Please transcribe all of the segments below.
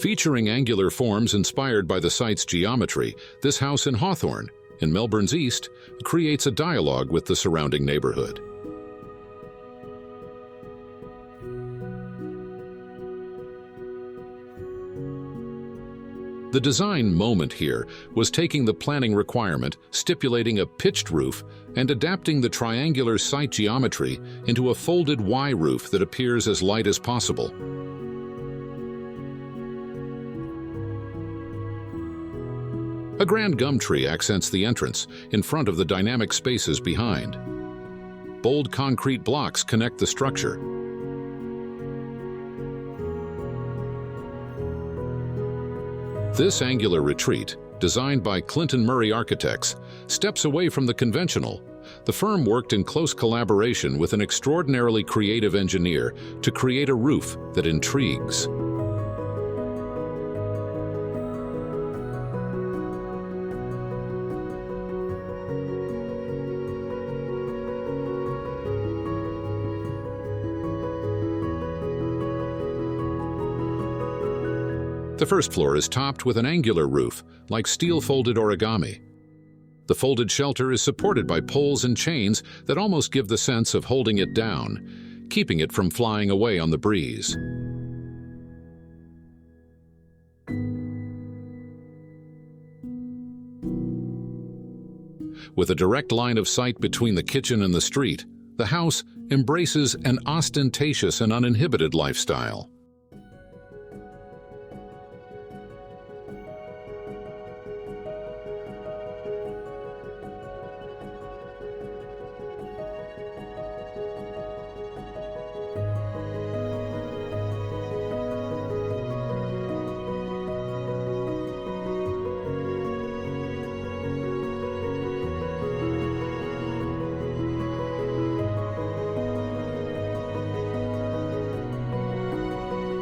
Featuring angular forms inspired by the site's geometry, this house in Hawthorn, in Melbourne's east, creates a dialogue with the surrounding neighborhood. The design moment here was taking the planning requirement, stipulating a pitched roof, and adapting the triangular site geometry into a folded Y roof that appears as light as possible. A grand gum tree accents the entrance, in front of the dynamic spaces behind. Bold concrete blocks connect the structure. This angular retreat, designed by Clinton Murray Architects, steps away from the conventional. The firm worked in close collaboration with an extraordinarily creative engineer to create a roof that intrigues. The first floor is topped with an angular roof, like steel-folded origami. The folded shelter is supported by poles and chains that almost give the sense of holding it down, keeping it from flying away on the breeze. With a direct line of sight between the kitchen and the street, the house embraces an ostentatious and uninhibited lifestyle.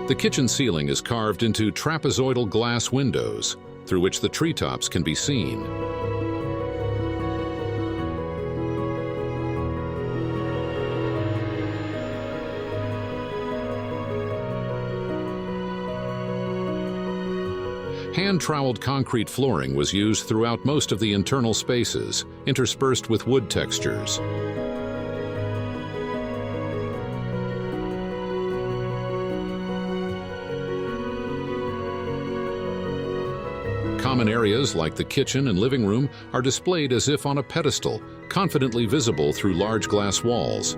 The kitchen ceiling is carved into trapezoidal glass windows, through which the treetops can be seen. Hand-troweled concrete flooring was used throughout most of the internal spaces, interspersed with wood textures. Common areas like the kitchen and living room are displayed as if on a pedestal, confidently visible through large glass walls.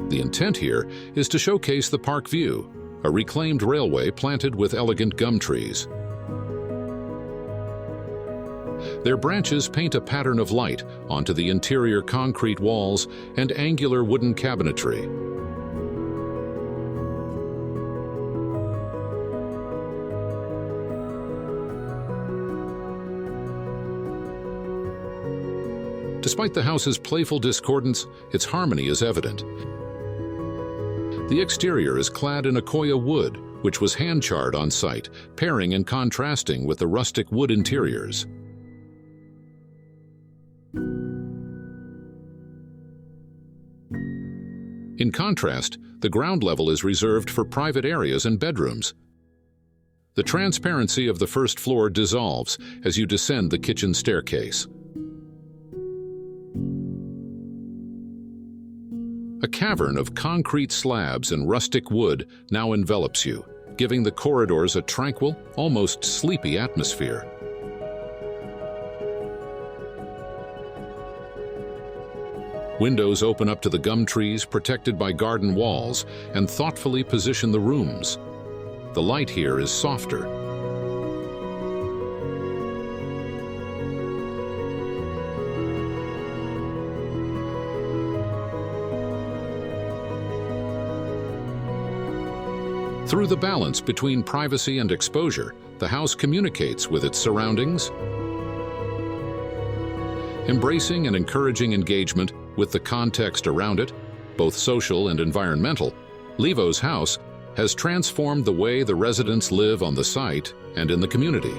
The intent here is to showcase the park view, a reclaimed railway planted with elegant gum trees. Their branches paint a pattern of light onto the interior concrete walls and angular wooden cabinetry. Despite the house's playful discordance, its harmony is evident. The exterior is clad in Akoya wood, which was hand-charred on site, pairing and contrasting with the rustic wood interiors. In contrast, the ground level is reserved for private areas and bedrooms. The transparency of the first floor dissolves as you descend the kitchen staircase. A cavern of concrete slabs and rustic wood now envelops you, giving the corridors a tranquil, almost sleepy atmosphere. Windows open up to the gum trees protected by garden walls and thoughtfully position the rooms. The light here is softer. Through the balance between privacy and exposure, the house communicates with its surroundings, embracing and encouraging engagement with the context around it, both social and environmental. Levo's house has transformed the way the residents live on the site and in the community.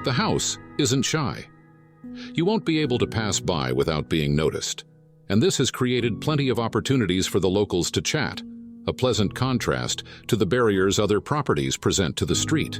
The house isn't shy. You won't be able to pass by without being noticed, and this has created plenty of opportunities for the locals to chat, a pleasant contrast to the barriers other properties present to the street.